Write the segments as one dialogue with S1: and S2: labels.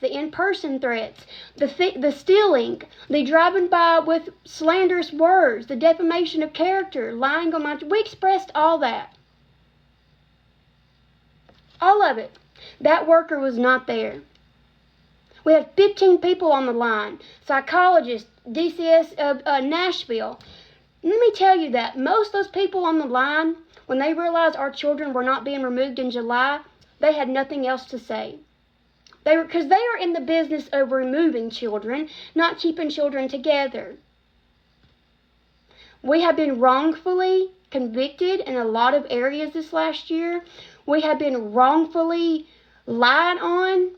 S1: the in-person threats, the stealing, the driving by with slanderous words, the defamation of character, lying on my... We expressed all that. All of it. That worker was not there. We had 15 people on the line. Psychologists, DCS of Nashville. Let me tell you that most of those people on the line, when they realized our children were not being removed in July, they had nothing else to say. Because they are in the business of removing children, not keeping children together. We have been wrongfully convicted in a lot of areas this last year. We have been wrongfully lied on.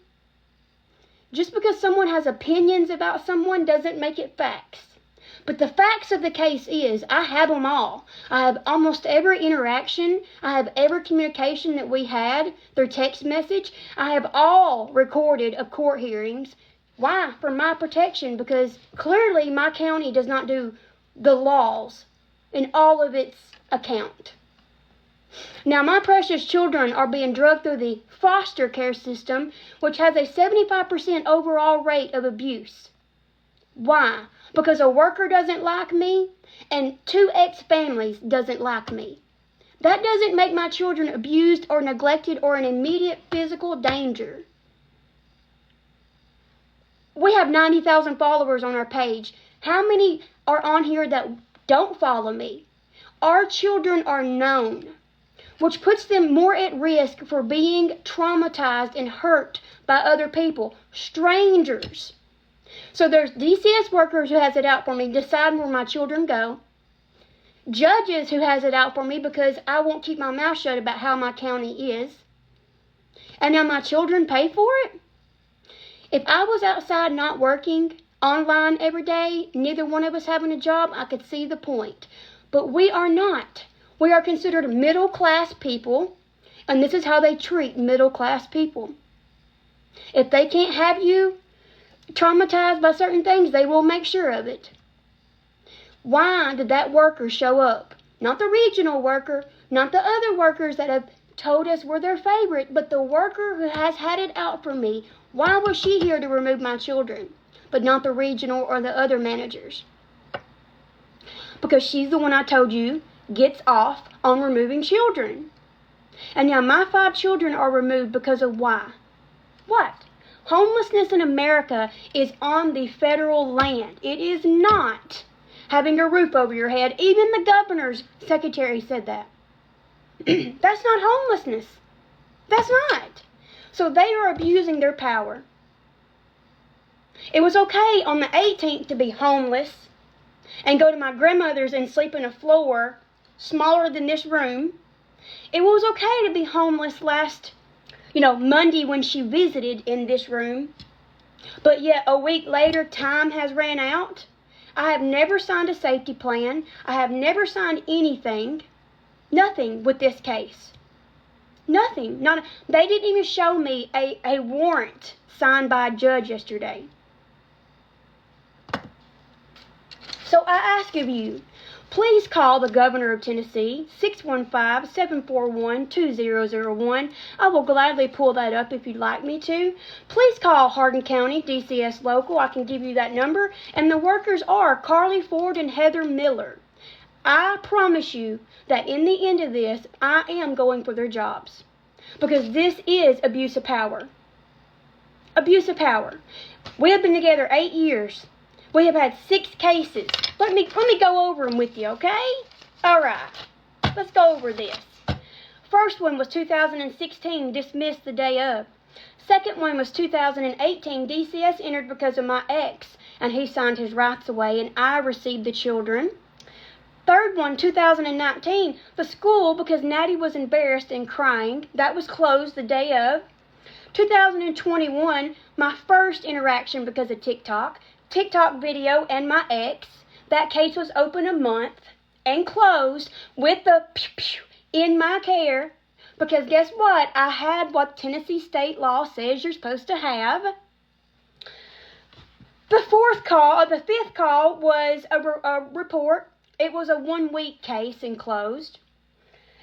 S1: Just because someone has opinions about someone doesn't make it facts. But the facts of the case is, I have them all. I have almost every interaction. I have every communication that we had through text message. I have all recorded of court hearings. Why? For my protection, because clearly my county does not do the laws in all of its account. Now, my precious children are being drugged through the foster care system, which has a 75% overall rate of abuse. Why? Because a worker doesn't like me and 2 ex-families doesn't like me. That doesn't make my children abused or neglected or in immediate physical danger. We have 90,000 followers on our page. How many are on here that don't follow me? Our children are known, which puts them more at risk for being traumatized and hurt by other people, strangers. So there's DCS workers who has it out for me, deciding where my children go. Judges who has it out for me because I won't keep my mouth shut about how my county is. And now my children pay for it? If I was outside not working, online every day, neither one of us having a job, I could see the point. But we are not. We are considered middle-class people, and this is how they treat middle-class people. If they can't have you traumatized by certain things, they will make sure of it. Why did that worker show up? Not the regional worker, not the other workers that have told us we're their favorite, but the worker who has had it out for me. Why was she here to remove my children, but not the regional or the other managers? Because she's the one I told you gets off on removing children. And now my 5 children are removed because of why? What? Homelessness in America is on the federal land. It is not having a roof over your head. Even the governor's secretary said that. That's not homelessness. That's not. So they are abusing their power. It was okay on the 18th to be homeless and go to my grandmother's and sleep on a floor smaller than this room. It was okay to be homeless last Monday when she visited in this room. But yet a week later, time has ran out. I have never signed a safety plan. I have never signed anything. Nothing with this case. Nothing. They didn't even show me a warrant signed by a judge yesterday. So I ask of you, please call the governor of Tennessee, 615-741-2001. I will gladly pull that up if you'd like me to. Please call Hardin County, DCS Local. I can give you that number. And the workers are Carly Ford and Heather Miller. I promise you that in the end of this, I am going for their jobs. Because this is abuse of power. Abuse of power. We have been together 8 years. We have had 6 cases. Let me go over them with you, okay? All right. Let's go over this. First one was 2016, dismissed the day of. Second one was 2018, DCS entered because of my ex, and he signed his rights away, and I received the children. Third one, 2019, the school, because Natty was embarrassed and crying, that was closed the day of. 2021, my first interaction because of TikTok video and my ex. That case was open a month and closed with the in my care. Because guess what? I had what Tennessee state law says you're supposed to have. The fifth call was a report. It was a 1-week case and closed.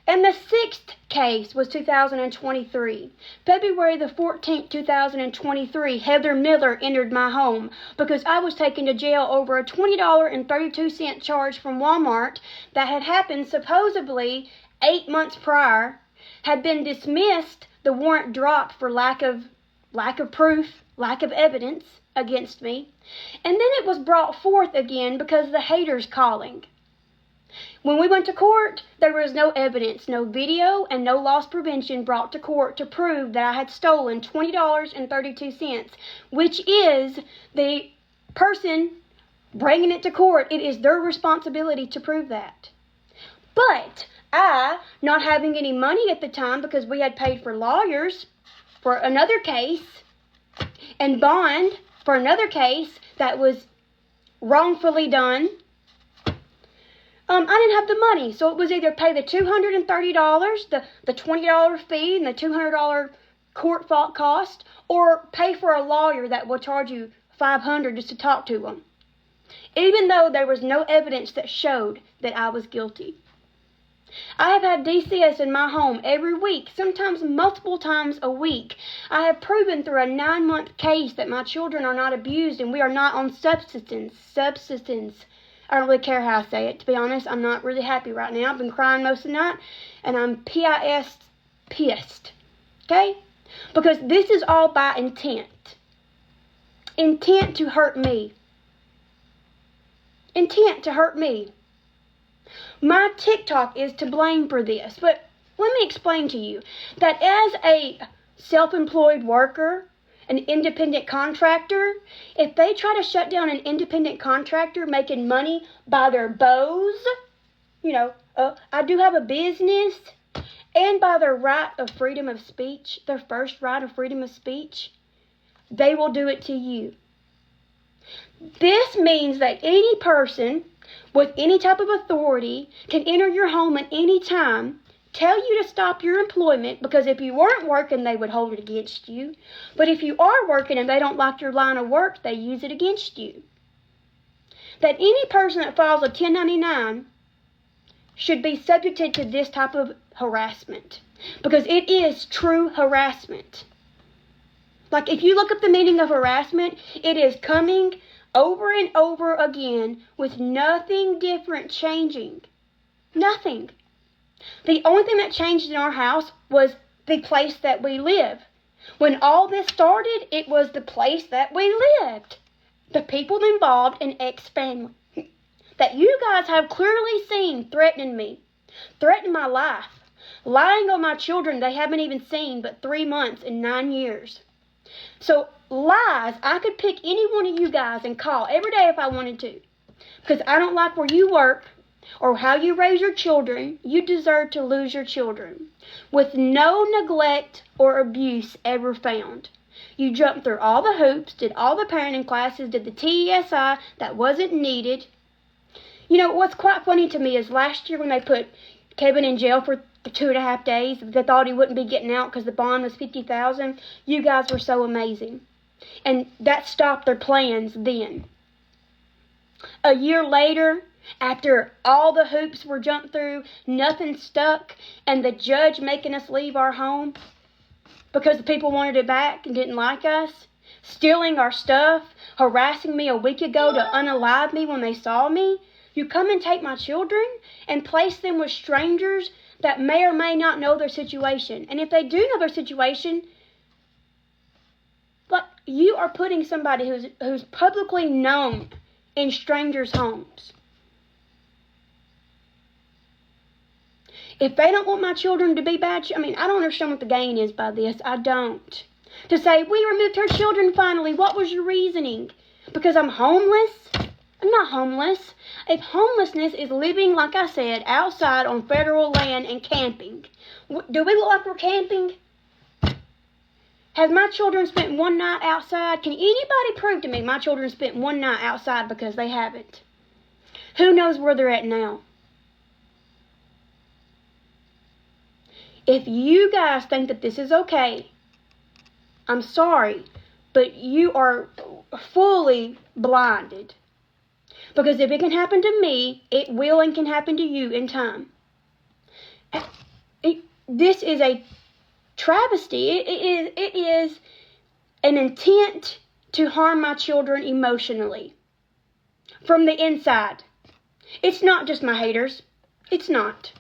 S1: And the sixth case was 2023. February the 14th, 2023, Heather Miller entered my home because I was taken to jail over a $20.32 charge from Walmart that had happened supposedly 8 months prior, had been dismissed, the warrant dropped for lack of proof, lack of evidence against me, and then it was brought forth again because of the haters calling. When we went to court, there was no evidence, no video, and no loss prevention brought to court to prove that I had stolen $20.32, which is the person bringing it to court. It is their responsibility to prove that. But I, not having any money at the time because we had paid for lawyers for another case and bond for another case that was wrongfully done, I didn't have the money. So it was either pay the $230, the $20 fee and the $200 court cost, or pay for a lawyer that will charge you $500 just to talk to them, even though there was no evidence that showed that I was guilty. I have had DCS in my home every week, sometimes multiple times a week. I have proven through a 9-month case that my children are not abused and we are not on subsistence. I don't really care how I say it. To be honest, I'm not really happy right now. I've been crying most of the night, and I'm pissed. Okay? Because this is all by intent. Intent to hurt me. Intent to hurt me. My TikTok is to blame for this, but let me explain to you that as a self-employed worker, an independent contractor, if they try to shut down an independent contractor making money by their bows, I do have a business, and by their right of freedom of speech, their first right of freedom of speech, they will do it to you. This means that any person with any type of authority can enter your home at any time, tell you to stop your employment, because if you weren't working, they would hold it against you. But if you are working and they don't like your line of work, they use it against you. That any person that files a 1099 should be subjected to this type of harassment, because it is true harassment. Like, if you look up the meaning of harassment, it is coming over and over again with nothing different changing. Nothing. The only thing that changed in our house was the place that we live. When all this started, it was the place that we lived. The people involved in ex-family that you guys have clearly seen threatening me, threatening my life, lying on my children they haven't even seen but 3 months and 9 years. So lies, I could pick any one of you guys and call every day if I wanted to, because I don't like where you work or how you raise your children. You deserve to lose your children with no neglect or abuse ever found. You jumped through all the hoops, did all the parenting classes, did the TESI that wasn't needed. What's quite funny to me is last year when they put Kevin in jail for 2.5 days, they thought he wouldn't be getting out because the bond was $50,000. You guys were so amazing. And that stopped their plans then. A year later, after all the hoops were jumped through, nothing stuck, and the judge making us leave our home because the people wanted it back and didn't like us, stealing our stuff, harassing me a week ago to unalive me when they saw me, you come and take my children and place them with strangers that may or may not know their situation. And if they do know their situation, you are putting somebody who's publicly known in strangers' homes. If they don't want my children to be bad, I don't understand what the gain is by this. I don't. To say, we removed her children finally, what was your reasoning? Because I'm homeless? I'm not homeless. If homelessness is living, like I said, outside on federal land and camping, do we look like we're camping? Have my children spent one night outside? Can anybody prove to me my children spent one night outside? Because they haven't. Who knows where they're at now? If you guys think that this is okay, I'm sorry, but you are fully blinded. Because if it can happen to me, it will and can happen to you in time. this is a travesty. It is an intent to harm my children emotionally from the inside. It's not just my haters. It's not.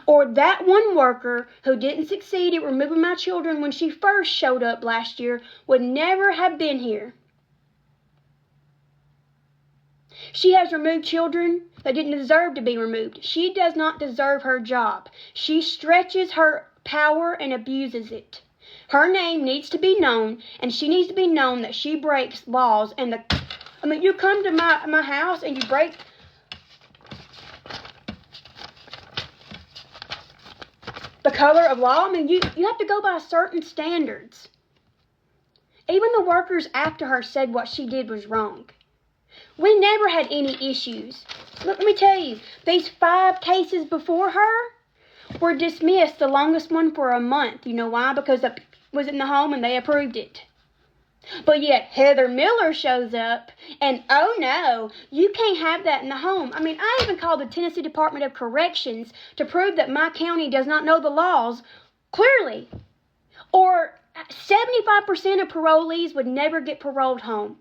S1: Or that one worker who didn't succeed at removing my children when she first showed up last year would never have been here. She has removed children that didn't deserve to be removed. She does not deserve her job. She stretches her power and abuses it. Her name needs to be known, and she needs to be known that she breaks laws. And you come to my house and you break the color of law. You have to go by certain standards. Even the workers after her said what she did was wrong. We never had any issues. Let me tell you, these 5 cases before her were dismissed, the longest one for a month. You know why? Because it was in the home and they approved it. But yet Heather Miller shows up and, oh no, you can't have that in the home. I even called the Tennessee Department of Corrections to prove that my county does not know the laws clearly. Or 75% of parolees would never get paroled home.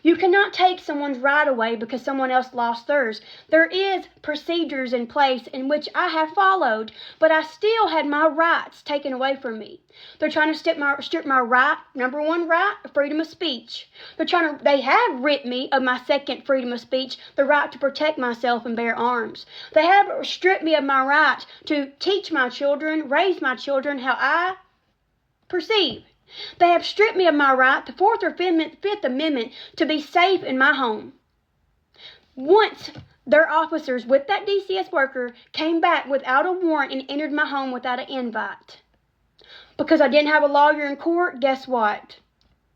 S1: You cannot take someone's right away because someone else lost theirs. There is procedures in place in which I have followed, but I still had my rights taken away from me. They're trying to strip my right, number one right, freedom of speech. They have ripped me of my second freedom of speech, the right to protect myself and bear arms. They have stripped me of my right to teach my children, raise my children how I perceive. They have stripped me of my right, the 4th or 5th Amendment, to be safe in my home. Once their officers with that DCS worker came back without a warrant and entered my home without an invite. Because I didn't have a lawyer in court, guess what?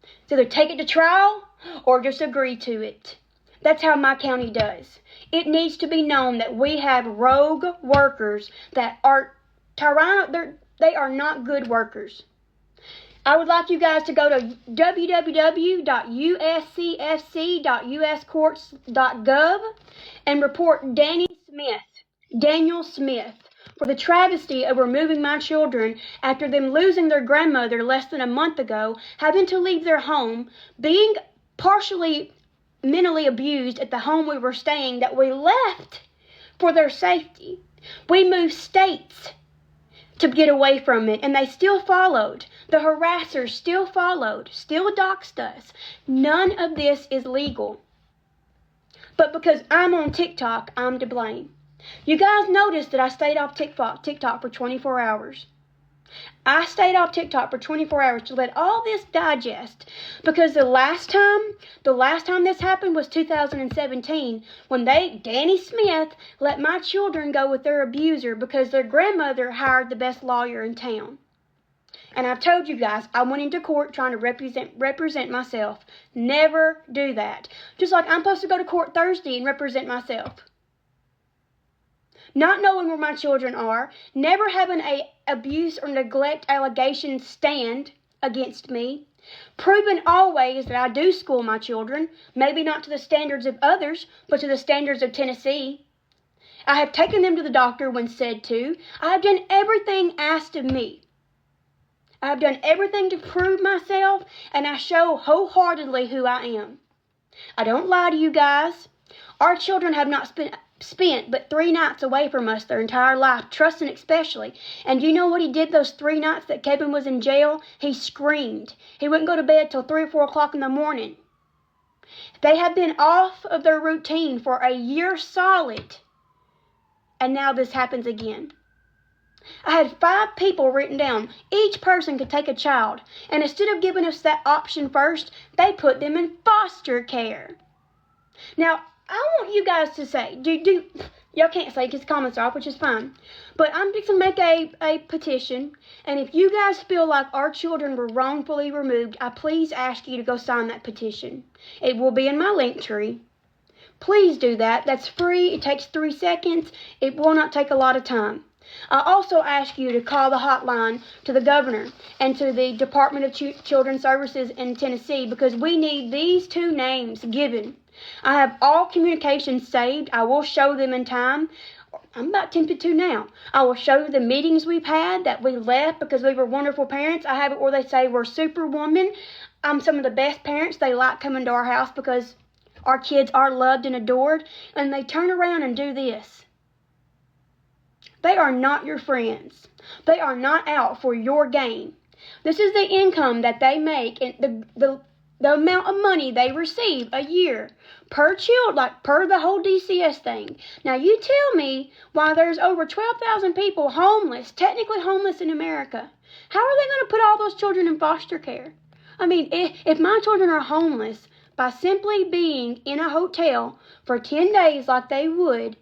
S1: It's either take it to trial or just agree to it. That's how my county does. It needs to be known that we have rogue workers that are they are not good workers. I would like you guys to go to www.uscfc.uscourts.gov and report Daniel Smith, for the travesty of removing my children after them losing their grandmother less than a month ago, having to leave their home, being partially mentally abused at the home we were staying that we left for their safety. We moved states to get away from it, and they still followed. The harassers still followed, still doxed us. None of this is legal. But because I'm on TikTok, I'm to blame. You guys noticed that I stayed off TikTok for 24 hours. I stayed off TikTok for 24 hours to let all this digest, because the last time this happened was 2017, when Danny Smith let my children go with their abuser because their grandmother hired the best lawyer in town. And I've told you guys, I went into court trying to represent myself. Never do that. Just like I'm supposed to go to court Thursday and represent myself. Not knowing where my children are, never having a abuse or neglect allegation stand against me, proving always that I do school my children, maybe not to the standards of others, but to the standards of Tennessee. I have taken them to the doctor when said to. I have done everything asked of me. I have done everything to prove myself, and I show wholeheartedly who I am. I don't lie to you guys. Our children have not spent but 3 nights away from us their entire life, Trustin especially. And you know what he did those 3 nights that Kevin was in jail? He screamed. He wouldn't go to bed till 3 or 4 o'clock in the morning. They have been off of their routine for a year solid, and now this happens again. I had 5 people written down. Each person could take a child, and instead of giving us that option first, they put them in foster care. Now, I want you guys to say, y'all can't say because comments are off, which is fine. But I'm just going to make a petition. And if you guys feel like our children were wrongfully removed, I please ask you to go sign that petition. It will be in my link tree. Please do that. That's free. It takes 3 seconds. It will not take a lot of time. I also ask you to call the hotline to the governor and to the Department of Children's Services in Tennessee, because we need these 2 names given. I have all communications saved. I will show them in time. I'm about tempted to now. I will show you the meetings we've had that we left because we were wonderful parents. I have it where they say we're superwoman. I'm some of the best parents. They like coming to our house because our kids are loved and adored. And they turn around and do this. They are not your friends. They are not out for your gain. This is the income that they make and the amount of money they receive a year per child, like per the whole DCS thing. Now you tell me why there's over 12,000 people homeless, technically homeless in America. How are they going to put all those children in foster care? I mean, if my children are homeless by simply being in a hotel for 10 days like they would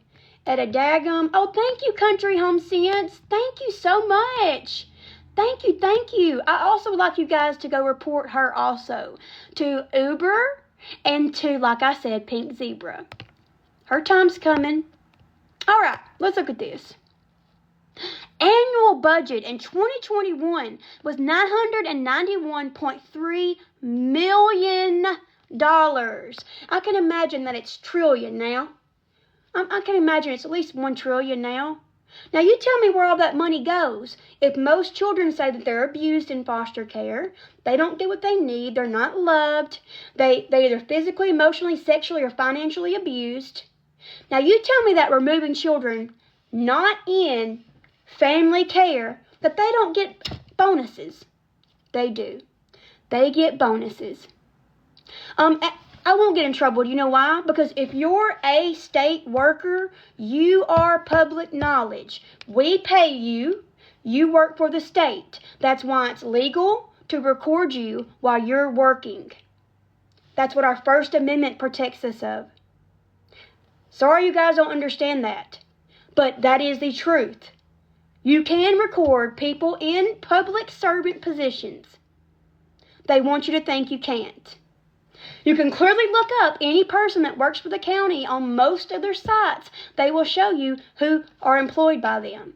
S1: at a daggum, oh, thank you, Country Home Sense. Thank you so much. Thank you, thank you. I also would like you guys to go report her also to Uber and to, like I said, Pink Zebra. Her time's coming. All right, let's look at this. Annual budget in 2021 was $991.3 million. I can imagine that it's trillion now. I can imagine it's at least 1 trillion now. Now you tell me where all that money goes. If most children say that they're abused in foster care, they don't get what they need, they're not loved, they either physically, emotionally, sexually, or financially abused. Now you tell me that removing children not in family care, that they don't get bonuses. They do. They get bonuses. I won't get in trouble. You know why? Because if you're a state worker, you are public knowledge. We pay you. You work for the state. That's why it's legal to record you while you're working. That's what our First Amendment protects us of. Sorry you guys don't understand that. But that is the truth. You can record people in public servant positions. They want you to think you can't. You can clearly look up any person that works for the county on most of their sites. They will show you who are employed by them.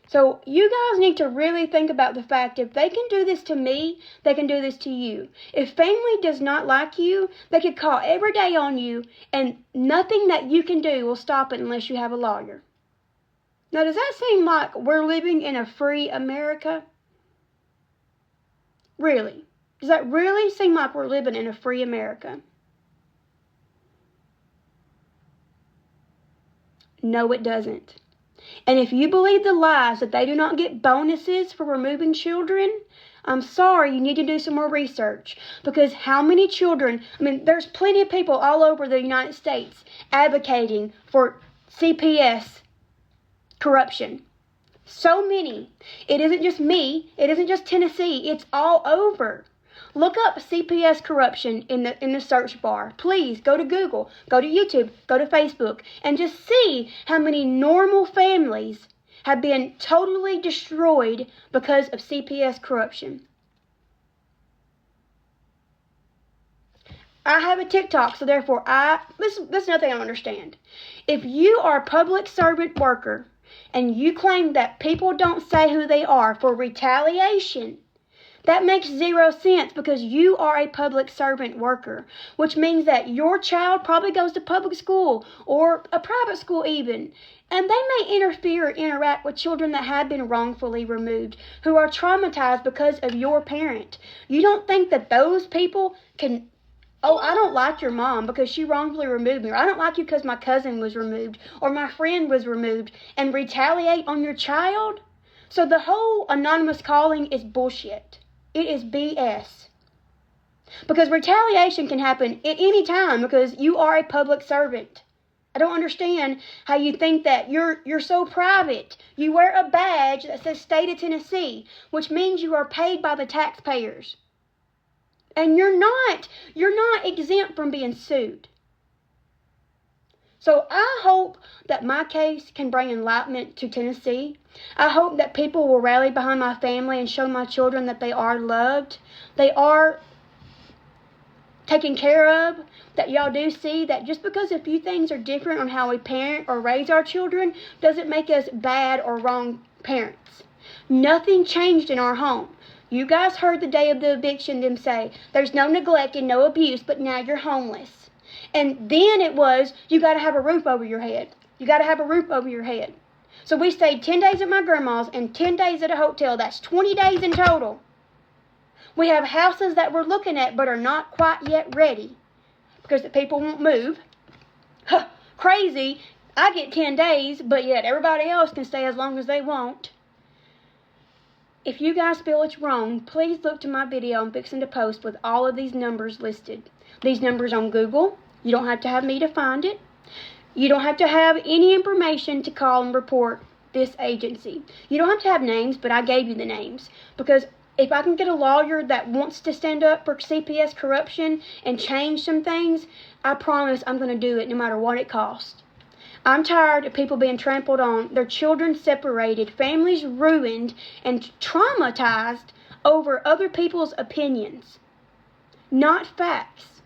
S1: So you guys need to really think about the fact if they can do this to me, they can do this to you. If family does not like you, they could call every day on you and nothing that you can do will stop it unless you have a lawyer. Now, does that seem like we're living in a free America? Really? Does that really seem like we're living in a free America? No, it doesn't. And if you believe the lies that they do not get bonuses for removing children, I'm sorry, you need to do some more research. Because how many children, there's plenty of people all over the United States advocating for CPS corruption. So many. It isn't just me. It isn't just Tennessee. It's all over. Look up CPS corruption in the search bar. Please go to Google, go to YouTube, go to Facebook, and just see how many normal families have been totally destroyed because of CPS corruption. I have a TikTok, so therefore this is another thing I don't understand. If you are a public servant worker and you claim that people don't say who they are for retaliation, that makes 0 sense because you are a public servant worker, which means that your child probably goes to public school or a private school even, and they may interfere or interact with children that have been wrongfully removed, who are traumatized because of your parent. You don't think that those people can, oh, I don't like your mom because she wrongfully removed me, or I don't like you because my cousin was removed, or my friend was removed, and retaliate on your child? So the whole anonymous calling is bullshit. It is BS. Because retaliation can happen at any time because you are a public servant. I don't understand how you think that you're so private. You wear a badge that says State of Tennessee, which means you are paid by the taxpayers. And you're not exempt from being sued. So I hope that my case can bring enlightenment to Tennessee. I hope that people will rally behind my family and show my children that they are loved. They are taken care of. That y'all do see that just because a few things are different on how we parent or raise our children doesn't make us bad or wrong parents. Nothing changed in our home. You guys heard the day of the eviction them say, there's no neglect and no abuse, but now you're homeless. And then it was, you got to have a roof over your head. You got to have a roof over your head. So we stayed 10 days at my grandma's and 10 days at a hotel. That's 20 days in total. We have houses that we're looking at but are not quite yet ready because the people won't move. Crazy. I get 10 days, but yet everybody else can stay as long as they want. If you guys feel it's wrong, please look to my video I'm fixing to post with all of these numbers listed. These numbers on Google. You don't have to have me to find it. You don't have to have any information to call and report this agency. You don't have to have names, but I gave you the names. Because if I can get a lawyer that wants to stand up for CPS corruption and change some things, I promise I'm going to do it no matter what it costs. I'm tired of people being trampled on, their children separated, families ruined, and traumatized over other people's opinions. Not facts.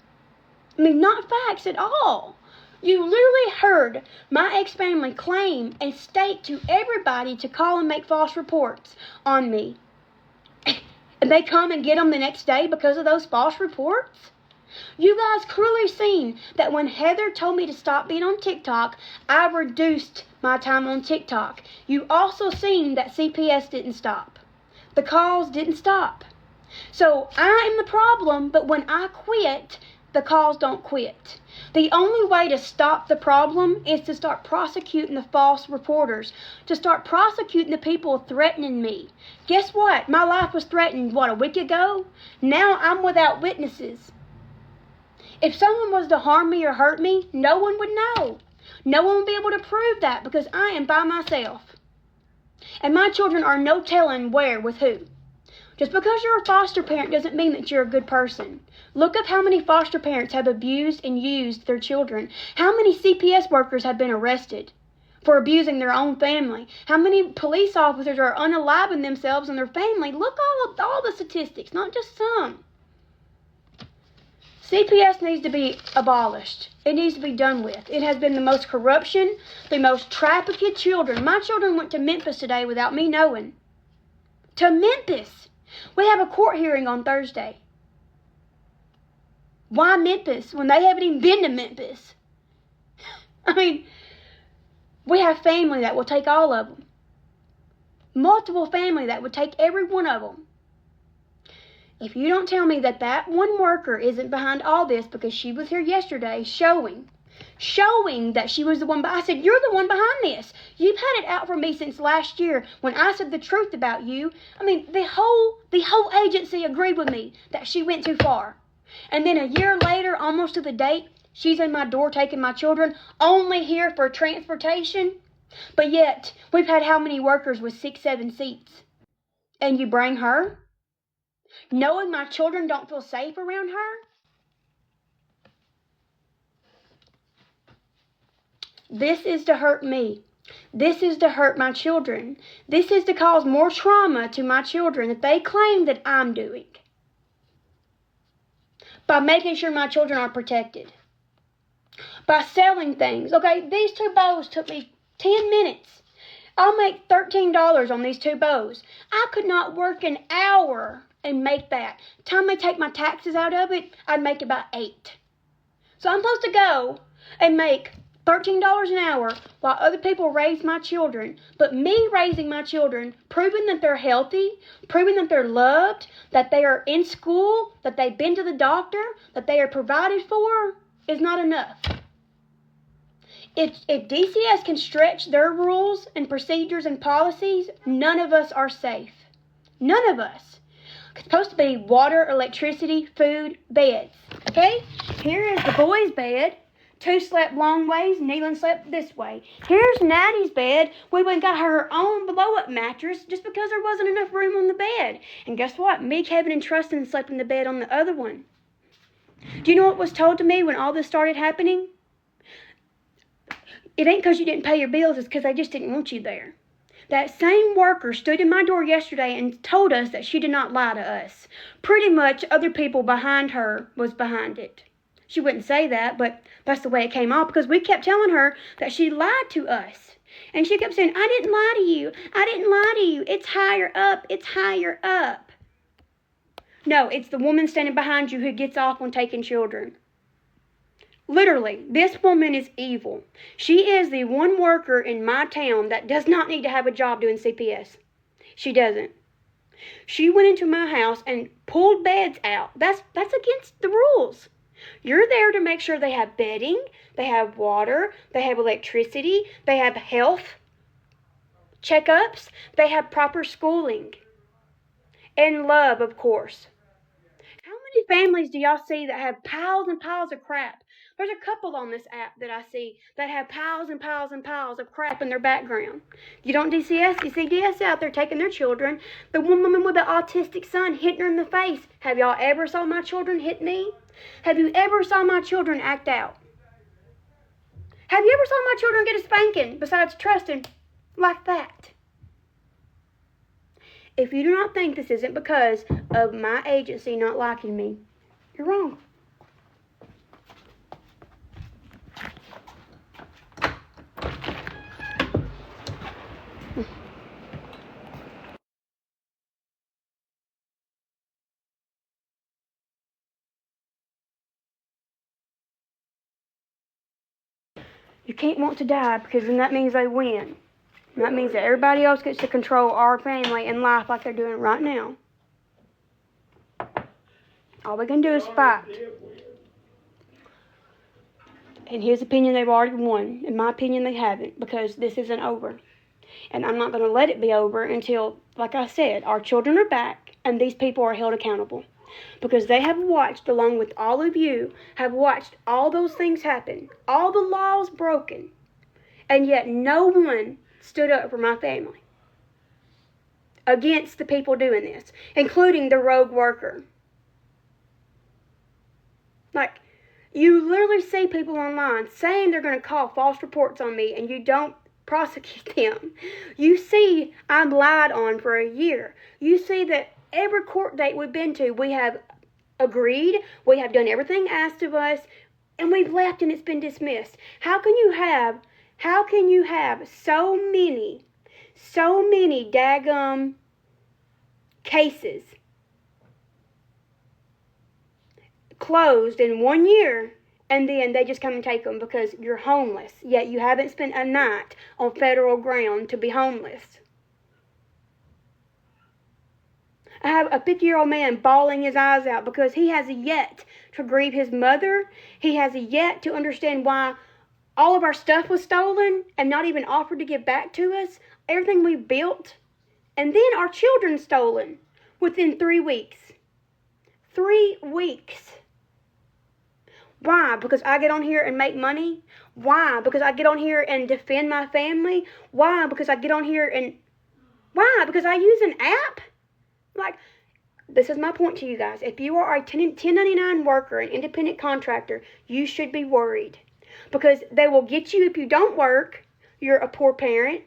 S1: Not facts at all. You literally heard my ex-family claim and state to everybody to call and make false reports on me. And they come and get them the next day because of those false reports? You guys clearly seen that when Heather told me to stop being on TikTok, I reduced my time on TikTok. You also seen that CPS didn't stop. The calls didn't stop. So I am the problem, but when I quit, the calls don't quit. The only way to stop the problem is to start prosecuting the false reporters, to start prosecuting the people threatening me. Guess what? My life was threatened, a week ago? Now I'm without witnesses. If someone was to harm me or hurt me, no one would know. No one would be able to prove that because I am by myself. And my children are no telling where with who. Just because you're a foster parent doesn't mean that you're a good person. Look up how many foster parents have abused and used their children. How many CPS workers have been arrested for abusing their own family. How many police officers are unaliving themselves and their family. Look all the statistics, not just some. CPS needs to be abolished. It needs to be done with. It has been the most corruption, the most trafficked children. My children went to Memphis today without me knowing. To Memphis. We have a court hearing on Thursday. Why Memphis when they haven't even been to Memphis? We have family that will take all of them. Multiple family that would take every one of them. If you don't tell me that one worker isn't behind all this because she was here yesterday showing that she was the one, I said, you're the one behind this. You've had it out for me since last year when I said the truth about you. The whole agency agreed with me that she went too far. And then a year later, almost to the date, she's in my door taking my children, only here for transportation. But yet, we've had how many workers with 6, 7 seats? And you bring her? Knowing my children don't feel safe around her? This is to hurt me. This is to hurt my children. This is to cause more trauma to my children that they claim that I'm doing. By making sure my children are protected. By selling things. Okay, these 2 bows took me 10 minutes. I'll make $13 on these 2 bows. I could not work an hour and make that. Time I take my taxes out of it, I'd make about 8. So I'm supposed to go and make $13 an hour while other people raise my children. But me raising my children, proving that they're healthy, proving that they're loved, that they are in school, that they've been to the doctor, that they are provided for, is not enough. If DCS can stretch their rules and procedures and policies, none of us are safe. None of us. It's supposed to be water, electricity, food, beds. Okay? Here is the boys' bed. 2 slept long ways, Neelan slept this way. Here's Natty's bed. We went and got her own blow-up mattress just because there wasn't enough room on the bed. And guess what? Me, Kevin, and Trustin slept in the bed on the other one. Do you know what was told to me when all this started happening? It ain't because you didn't pay your bills, it's because they just didn't want you there. That same worker stood in my door yesterday and told us that she did not lie to us. Pretty much other people behind her was behind it. She wouldn't say that, but that's the way it came off because we kept telling her that she lied to us. And she kept saying, I didn't lie to you. I didn't lie to you. It's higher up. It's higher up. No, it's the woman standing behind you who gets off on taking children. Literally, this woman is evil. She is the one worker in my town that does not need to have a job doing CPS. She doesn't. She went into my house and pulled beds out. That's against the rules. You're there to make sure they have bedding, they have water, they have electricity, they have health checkups, they have proper schooling. And love, of course. How many families do y'all see that have piles and piles of crap? There's a couple on this app that I see that have piles and piles and piles of crap in their background. You don't DCS, you see DS out there taking their children. The one woman with the autistic son hitting her in the face. Have y'all ever saw my children hit me? Have you ever saw my children act out? Have you ever saw my children get a spanking besides trusting like that? If you do not think this isn't because of my agency not liking me, you're wrong. You can't want to die because then that means they win. And that means that everybody else gets to control our family and life like they're doing right now. All we can do is fight. In his opinion, they've already won. In my opinion, they haven't, because this isn't over. And I'm not going to let it be over until, like I said, our children are back and these people are held accountable. Because they have watched, along with all of you, have watched all those things happen. All the laws broken. And yet no one stood up for my family against the people doing this, including the rogue worker. Like, you literally see people online saying they're going to call false reports on me, and you don't prosecute them. You see I'm lied on for a year. You see that every court date we've been to, we have agreed, we have done everything asked of us, and we've left and it's been dismissed. How can you have so many daggum cases closed in 1 year, and then they just come and take them because you're homeless, yet you haven't spent a night on federal ground to be homeless? I have a 50-year-old man bawling his eyes out because he has yet to grieve his mother. He has yet to understand why all of our stuff was stolen and not even offered to give back to us. Everything we built. And then our children stolen within 3 weeks. 3 weeks. Why? Because I get on here and make money? Why? Because I get on here and defend my family? Why? Because I get on here and... Why? Because I use an app? Like, this is my point to you guys. If you are a 1099 worker, an independent contractor, you should be worried. Because they will get you if you don't work. You're a poor parent.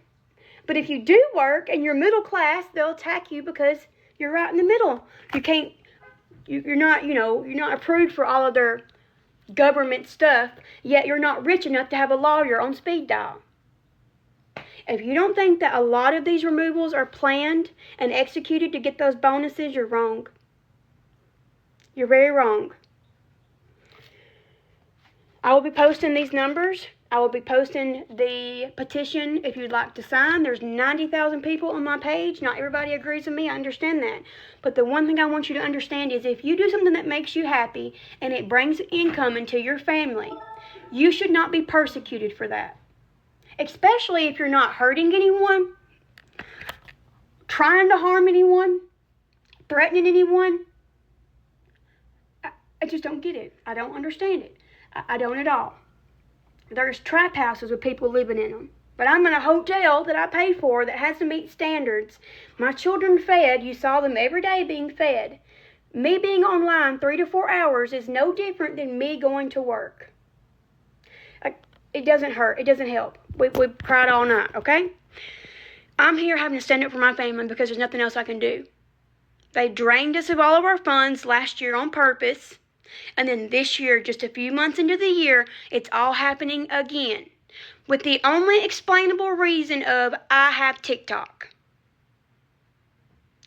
S1: But if you do work and you're middle class, they'll attack you because you're right in the middle. You're not approved for all of their government stuff, yet you're not rich enough to have a lawyer on speed dial. If you don't think that a lot of these removals are planned and executed to get those bonuses, you're wrong. You're very wrong. I will be posting these numbers. I will be posting the petition if you'd like to sign. There's 90,000 people on my page. Not everybody agrees with me. I understand that. But the one thing I want you to understand is if you do something that makes you happy and it brings income into your family, you should not be persecuted for that. Especially if you're not hurting anyone, trying to harm anyone, threatening anyone. I just don't get it. I don't understand it. I don't at all. There's trap houses with people living in them. But I'm in a hotel that I paid for that has to meet standards. My children fed. You saw them every day being fed. Me being online 3 to 4 hours is no different than me going to work. It doesn't hurt. It doesn't help. We've cried all night, okay? I'm here having to stand up for my family because there's nothing else I can do. They drained us of all of our funds last year on purpose. And then this year, just a few months into the year, it's all happening again. With the only explainable reason of, I have TikTok.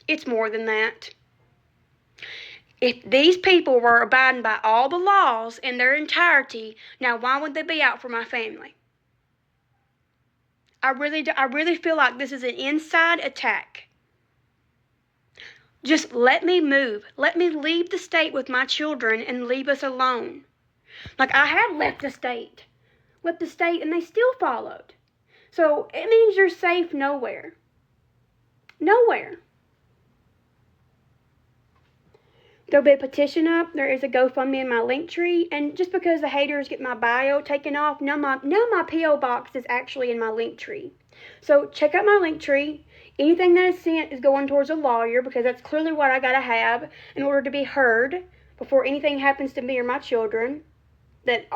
S1: It's more than that. If these people were abiding by all the laws in their entirety, now why would they be out for my family? I really feel like this is an inside attack. Just let me move. Let me leave the state with my children and leave us alone. Like, I have left the state, and they still followed. So it means you're safe nowhere. Nowhere. There'll be a petition up. There is a GoFundMe in my link tree. And just because the haters get my bio taken off, now my P.O. box is actually in my link tree. So check out my link tree. Anything that is sent is going towards a lawyer, because that's clearly what I got to have in order to be heard before anything happens to me or my children that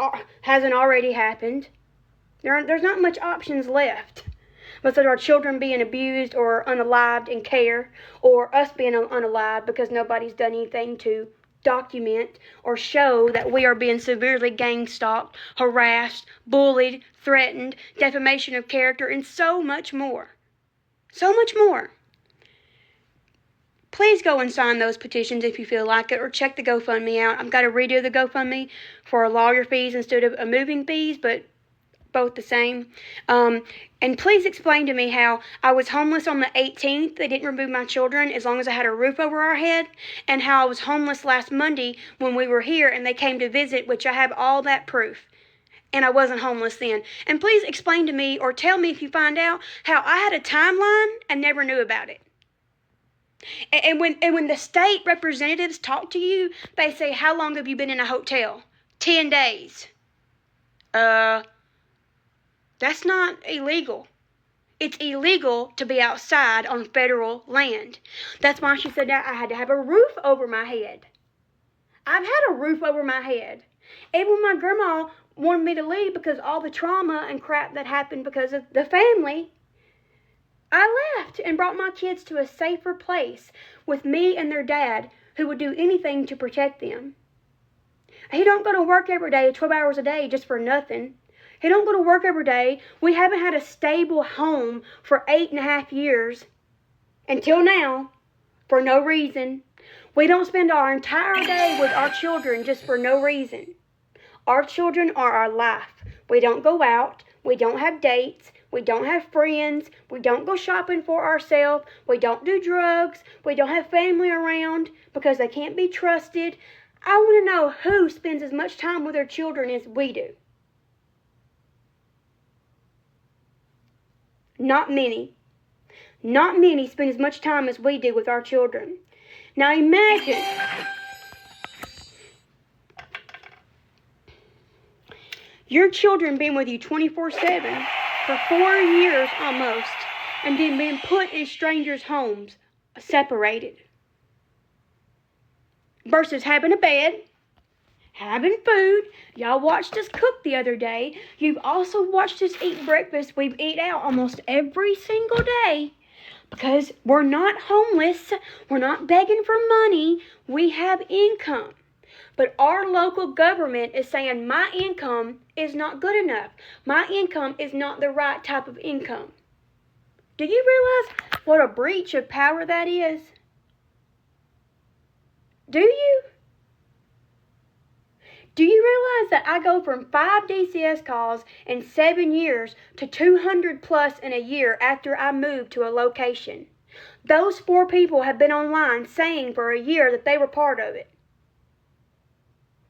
S1: hasn't already happened. There's not much options left. Besides our children being abused or unalived in care, or us being unalived because nobody's done anything to document or show that we are being severely gang-stalked, harassed, bullied, threatened, defamation of character, and so much more. So much more. Please go and sign those petitions if you feel like it, or check the GoFundMe out. I've got to redo the GoFundMe for lawyer fees instead of moving fees, but both the same. And please explain to me how I was homeless on the 18th. They didn't remove my children as long as I had a roof over our head. And how I was homeless last Monday when we were here and they came to visit, which I have all that proof. And I wasn't homeless then. And please explain to me, or tell me if you find out, how I had a timeline and never knew about it. And when the state representatives talk to you, they say, how long have you been in a hotel? 10 days. That's not illegal. It's illegal to be outside on federal land. That's why she said that I had to have a roof over my head. I've had a roof over my head. Even when my grandma wanted me to leave because all the trauma and crap that happened because of the family, I left and brought my kids to a safer place with me and their dad, who would do anything to protect them. He don't go to work every day, 12 hours a day, just for nothing. He don't go to work every day. We haven't had a stable home for 8.5 years until now, for no reason. We don't spend our entire day with our children just for no reason. Our children are our life. We don't go out. We don't have dates. We don't have friends. We don't go shopping for ourselves. We don't do drugs. We don't have family around because they can't be trusted. I want to know who spends as much time with their children as we do. Not many. Not many spend as much time as we do with our children. Now imagine your children being with you 24/7 for 4 years almost, and then being put in strangers' homes, separated. Versus having a bed, having food. Y'all watched us cook the other day. You've also watched us eat breakfast. We eat out almost every single day because we're not homeless. We're not begging for money. We have income. But our local government is saying my income is not good enough. My income is not the right type of income. Do you realize what a breach of power that is? Do you? Do you realize that I go from 5 DCS calls in 7 years to 200 plus in a year after I moved to a location? Those 4 people have been online saying for a year that they were part of it.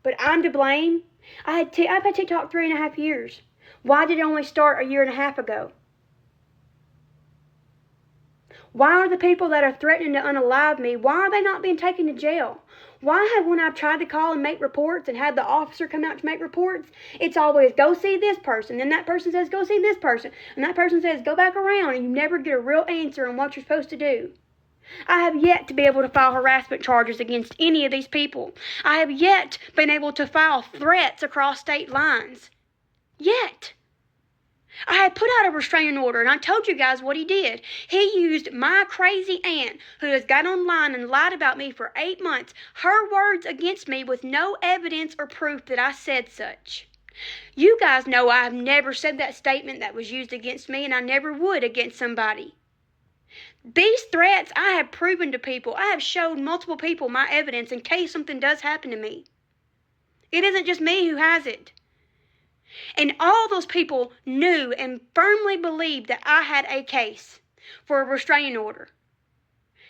S1: But I'm to blame? I've had TikTok 3.5 years. Why did it only start a year and a half ago? Why are the people that are threatening to unalive me, why are they not being taken to jail? Why have, when I've tried to call and make reports and had the officer come out to make reports, it's always go see this person, then that person says go see this person, and that person says go back around, and you never get a real answer on what you're supposed to do. I have yet to be able to file harassment charges against any of these people. I have yet been able to file threats across state lines. Yet. I had put out a restraining order, and I told you guys what he did. He used my crazy aunt, who has got online and lied about me for 8 months, her words against me with no evidence or proof that I said such. You guys know I've never said that statement that was used against me, and I never would against somebody. These threats I have proven to people. I have showed multiple people my evidence in case something does happen to me. It isn't just me who has it. And all those people knew and firmly believed that I had a case for a restraining order.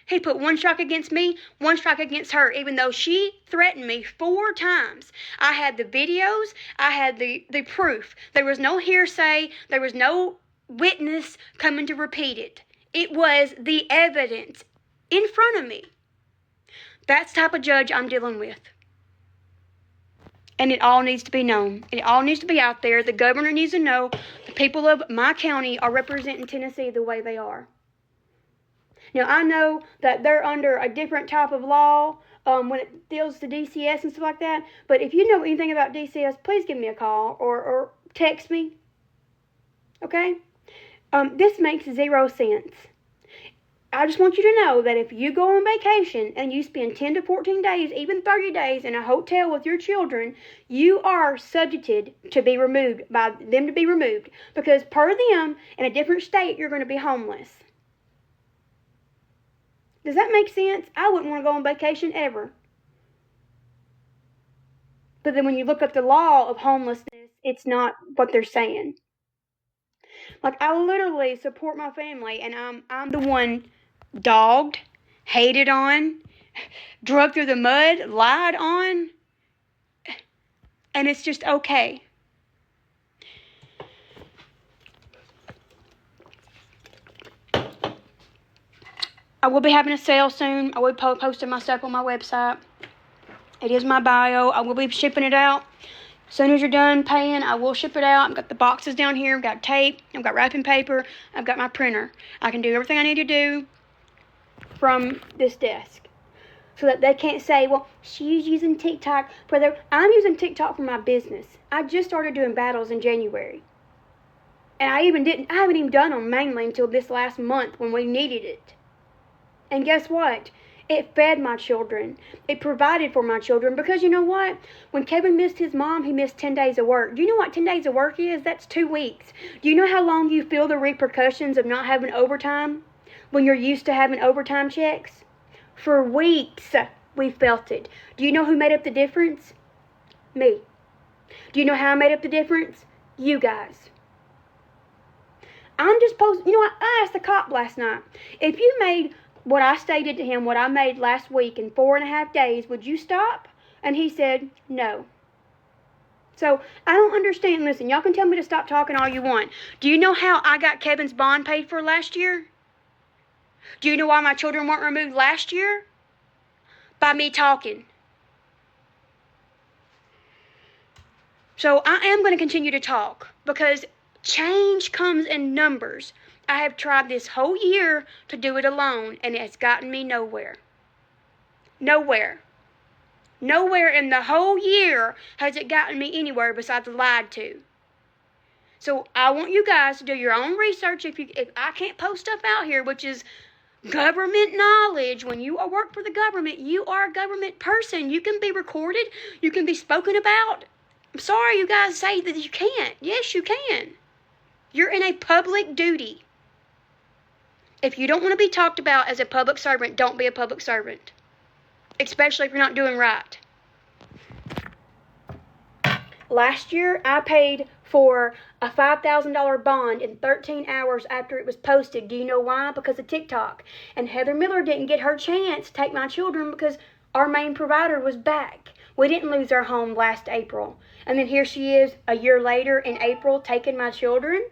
S1: He put one strike against me, one strike against her, even though she threatened me 4 times. I had the videos, I had the proof. There was no hearsay, there was no witness coming to repeat it. It was the evidence in front of me. That's the type of judge I'm dealing with. And it all needs to be known. It all needs to be out there. The governor needs to know the people of my county are representing Tennessee the way they are. Now, I know that they're under a different type of law when it deals to DCS and stuff like that. But if you know anything about DCS, please give me a call or text me. Okay? This makes 0 sense. I just want you to know that if you go on vacation and you spend 10 to 14 days, even 30 days in a hotel with your children, you are subjected to be removed, by them to be removed. Because per them, in a different state, you're going to be homeless. Does that make sense? I wouldn't want to go on vacation ever. But then when you look up the law of homelessness, it's not what they're saying. Like, I literally support my family, and I'm the one dogged, hated on, drugged through the mud, lied on, and it's just okay. I will be having a sale soon. I will be posting my stuff on my website. It is my bio. I will be shipping it out. As soon as you're done paying, I will ship it out. I've got the boxes down here. I've got tape. I've got wrapping paper. I've got my printer. I can do everything I need to do from this desk. So that they can't say, well, she's using TikTok for their... I'm using TikTok for my business. I just started doing battles in January. And I haven't even done them mainly until this last month when we needed it. And guess what? It fed my children. It provided for my children. Because you know what? When Kevin missed his mom, he missed 10 days of work. Do you know what 10 days of work is? That's 2 weeks. Do you know how long you feel the repercussions of not having overtime when you're used to having overtime checks? For weeks, we felt it. Do you know who made up the difference? Me. Do you know how I made up the difference? You guys. I'm just supposed... You know what? I asked the cop last night. If you made... what I stated to him, what I made last week in 4.5 days, would you stop? And he said, no. So, I don't understand. Listen, y'all can tell me to stop talking all you want. Do you know how I got Kevin's bond paid for last year? Do you know why my children weren't removed last year? By me talking. So, I am going to continue to talk because change comes in numbers. I have tried this whole year to do it alone, and it's gotten me nowhere. Nowhere. Nowhere in the whole year has it gotten me anywhere besides lied to. So I want you guys to do your own research. If I can't post stuff out here, which is government knowledge, when you work for the government, you are a government person. You can be recorded. You can be spoken about. I'm sorry you guys say that you can't. Yes, you can. You're in a public duty. If you don't want to be talked about as a public servant, don't be a public servant. Especially if you're not doing right. Last year, I paid for a $5,000 bond in 13 hours after it was posted. Do you know why? Because of TikTok. And Heather Miller didn't get her chance to take my children because our main provider was back. We didn't lose our home last April. And then here she is a year later in April taking my children.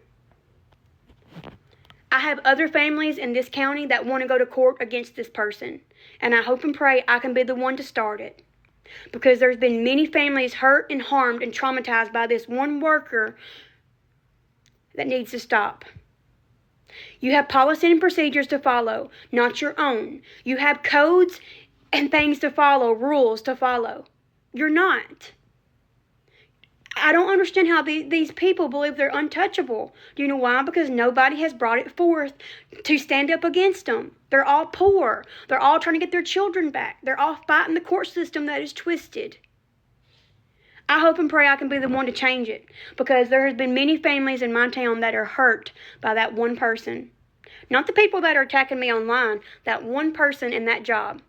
S1: I have other families in this county that want to go to court against this person. And I hope and pray I can be the one to start it. Because there's been many families hurt and harmed and traumatized by this one worker that needs to stop. You have policy and procedures to follow, not your own. You have codes and things to follow, rules to follow. You're not. I don't understand how these people believe they're untouchable. Do you know why? Because nobody has brought it forth to stand up against them. They're all poor. They're all trying to get their children back. They're all fighting the court system that is twisted. I hope and pray I can be the one to change it. Because there has been many families in my town that are hurt by that one person. Not the people that are attacking me online. That one person in that job.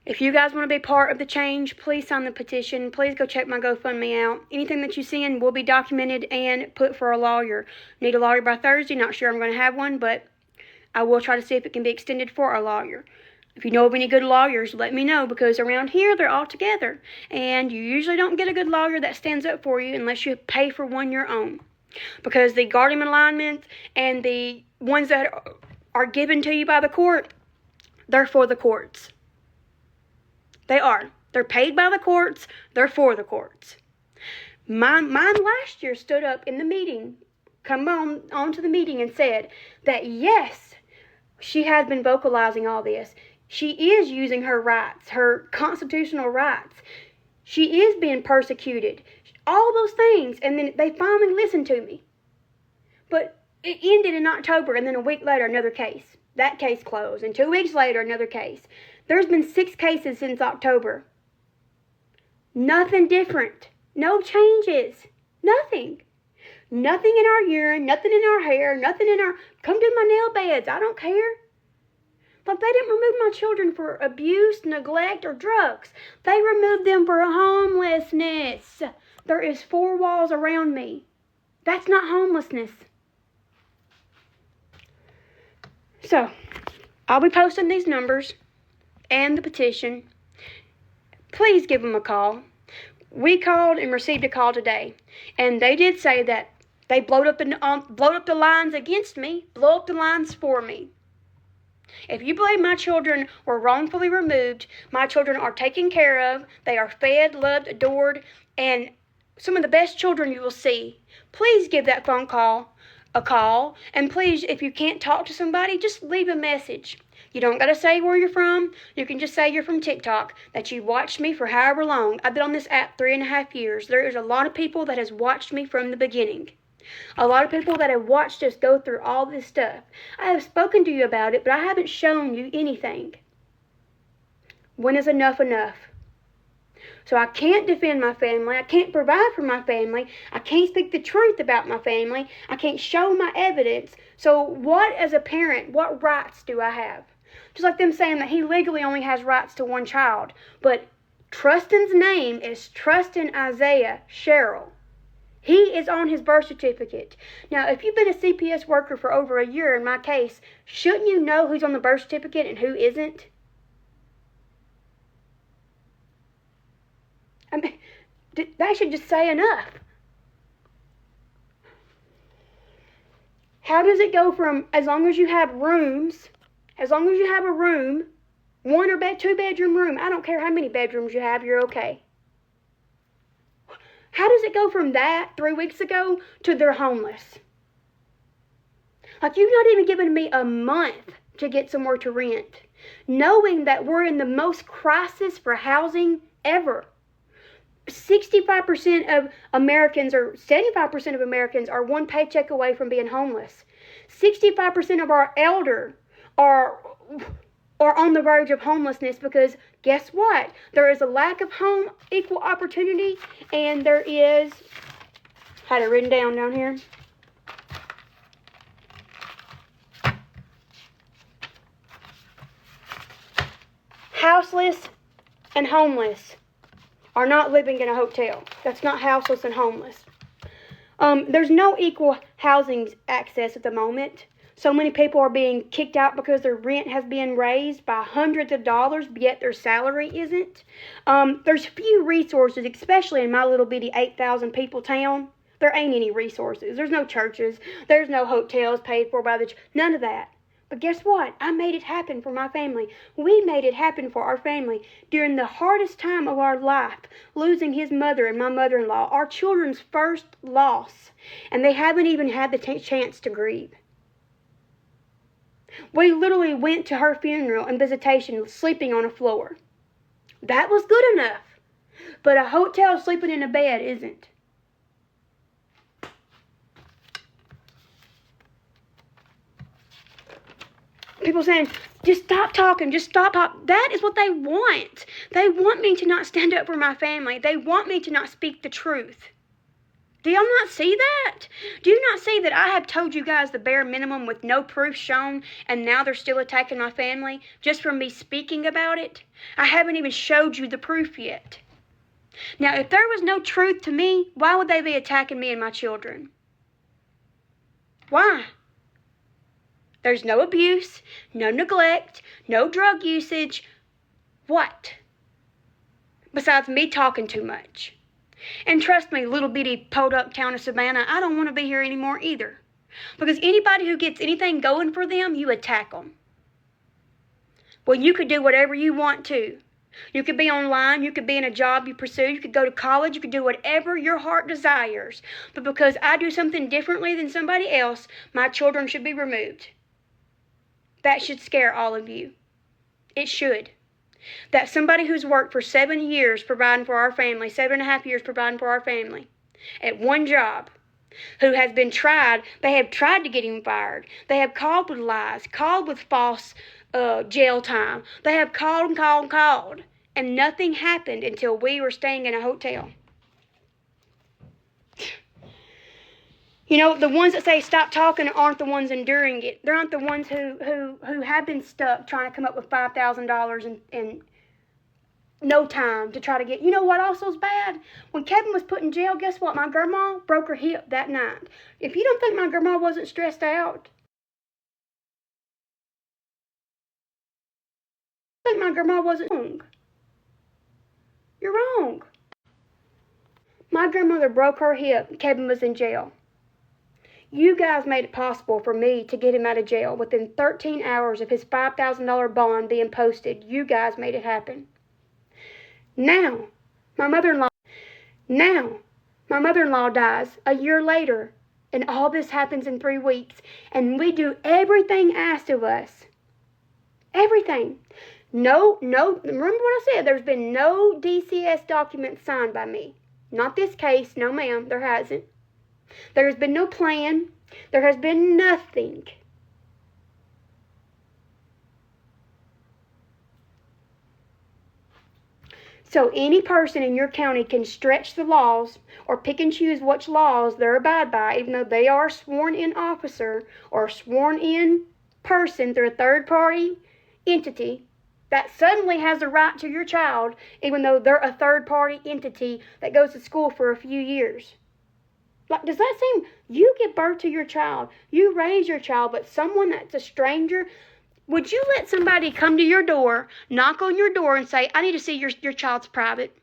S1: If you guys want to be part of the change, please sign the petition. Please go check my GoFundMe out. Anything that you send will be documented and put for a lawyer. Need a lawyer by Thursday. Not sure I'm going to have one, but I will try to see if it can be extended for a lawyer. If you know of any good lawyers, let me know, because around here they're all together. And you usually don't get a good lawyer that stands up for you unless you pay for one your own. Because the guardian alignments and the ones that are given to you by the court, they're for the courts. They are. They're paid by the courts. They're for the courts. Mine last year stood up in the meeting, come on to the meeting and said that yes, she has been vocalizing all this. She is using her rights, her constitutional rights. She is being persecuted. All those things. And then they finally listened to me. But it ended in October, and then a week later, another case. That case closed. And 2 weeks later, another case. There's been 6 cases since October. Nothing different. No changes. Nothing. Nothing in our urine, nothing in our hair, nothing in our... Come do my nail beds. I don't care. But they didn't remove my children for abuse, neglect, or drugs. They removed them for homelessness. There is 4 walls around me. That's not homelessness. So, I'll be posting these numbers and the petition. Please give them a call. We called and received a call today, and they did say that they blowed up the lines against me, blow up the lines for me. If you believe my children were wrongfully removed, my children are taken care of, they are fed, loved, adored, and some of the best children you will see, please give that phone call a call. And please, if you can't talk to somebody, just leave a message. You don't got to say where you're from. You can just say you're from TikTok, that you watched me for however long. I've been on this app 3.5 years. There is a lot of people that has watched me from the beginning. A lot of people that have watched us go through all this stuff. I have spoken to you about it, but I haven't shown you anything. When is enough enough? So I can't defend my family. I can't provide for my family. I can't speak the truth about my family. I can't show my evidence. So what, as a parent, what rights do I have? Just like them saying that he legally only has rights to 1 child. But Trustin's name is Trustin Isaiah Sherrill. He is on his birth certificate. Now, if you've been a CPS worker for over a year in my case, shouldn't you know who's on the birth certificate and who isn't? I mean, that should just say enough. How does it go from, as long as you have rooms, as long as you have a room, 1 or 2 bedroom room, I don't care how many bedrooms you have, you're okay. How does it go from that 3 weeks ago to they're homeless? Like, you've not even given me a month to get somewhere to rent, knowing that we're in the most crisis for housing ever. 65% of Americans, or 75% of Americans, are 1 paycheck away from being homeless. 65% of our elder are on the verge of homelessness because guess what? There is a lack of home equal opportunity, and there is, had it written down here. Houseless and homeless are not living in a hotel. That's not houseless and homeless. There's no equal housing access at the moment. So many people are being kicked out because their rent has been raised by hundreds of dollars, yet their salary isn't. There's few resources, especially in my little bitty 8,000 people town. There ain't any resources. There's no churches. There's no hotels paid for by the none of that. But guess what? I made it happen for my family. We made it happen for our family during the hardest time of our life, losing his mother and my mother-in-law, our children's first loss, and they haven't even had the chance to grieve. We literally went to her funeral and visitation sleeping on a floor. That was good enough, but a hotel sleeping in a bed isn't. People saying, just stop talking, just stop talking. That is what they want. They want me to not stand up for my family. They want me to not speak the truth. Do y'all not see that? Do you not see that I have told you guys the bare minimum with no proof shown, and now they're still attacking my family just from me speaking about it? I haven't even showed you the proof yet. Now, if there was no truth to me, why would they be attacking me and my children? Why? There's no abuse, no neglect, no drug usage. What? Besides me talking too much. And trust me, little bitty podunk town of Savannah, I don't want to be here anymore either. Because anybody who gets anything going for them, you attack them. Well, you could do whatever you want to. You could be online, you could be in a job you pursue, you could go to college, you could do whatever your heart desires. But because I do something differently than somebody else, my children should be removed. That should scare all of you. It should. That somebody who's worked for 7 years providing for our family, 7.5 years providing for our family, at one job, who has been tried, they have tried to get him fired. They have called with lies, called with false jail time. They have called and called and called. And nothing happened until we were staying in a hotel. You know, the ones that say stop talking aren't the ones enduring it. They aren't the ones who have been stuck trying to come up with $5,000 in no time to try to get... You know what also is bad? When Kevin was put in jail, guess what? My grandma broke her hip that night. If you don't think my grandma wasn't stressed out, I think my grandma wasn't wrong. You're wrong. My grandmother broke her hip. Kevin was in jail. You guys made it possible for me to get him out of jail within 13 hours of his $5,000 bond being posted. You guys made it happen. Now, my mother-in-law dies a year later, and all this happens in 3 weeks, and we do everything asked of us. Everything. No, remember what I said, there's been no DCS documents signed by me. Not this case, no ma'am, there hasn't. There has been no plan. There has been nothing. So any person in your county can stretch the laws or pick and choose which laws they abide by, even though they are a sworn-in officer or a sworn-in person through a third-party entity that suddenly has the right to your child, even though they're a third-party entity that goes to school for a few years. Like, does that seem... You give birth to your child, you raise your child, but someone that's a stranger... Would you let somebody come to your door, knock on your door, and say, I need to see your child's private?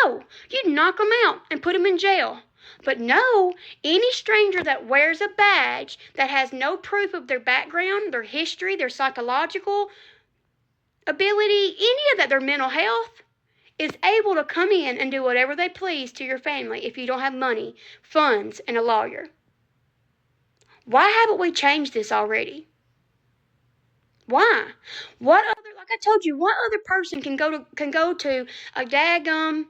S1: No, you'd knock them out and put them in jail. But no, any stranger that wears a badge that has no proof of their background, their history, their psychological ability, any of that, their mental health, is able to come in and do whatever they please to your family if you don't have money, funds, and a lawyer. Why haven't we changed this already? Why? What other, like I told you, what other person can go to a daggum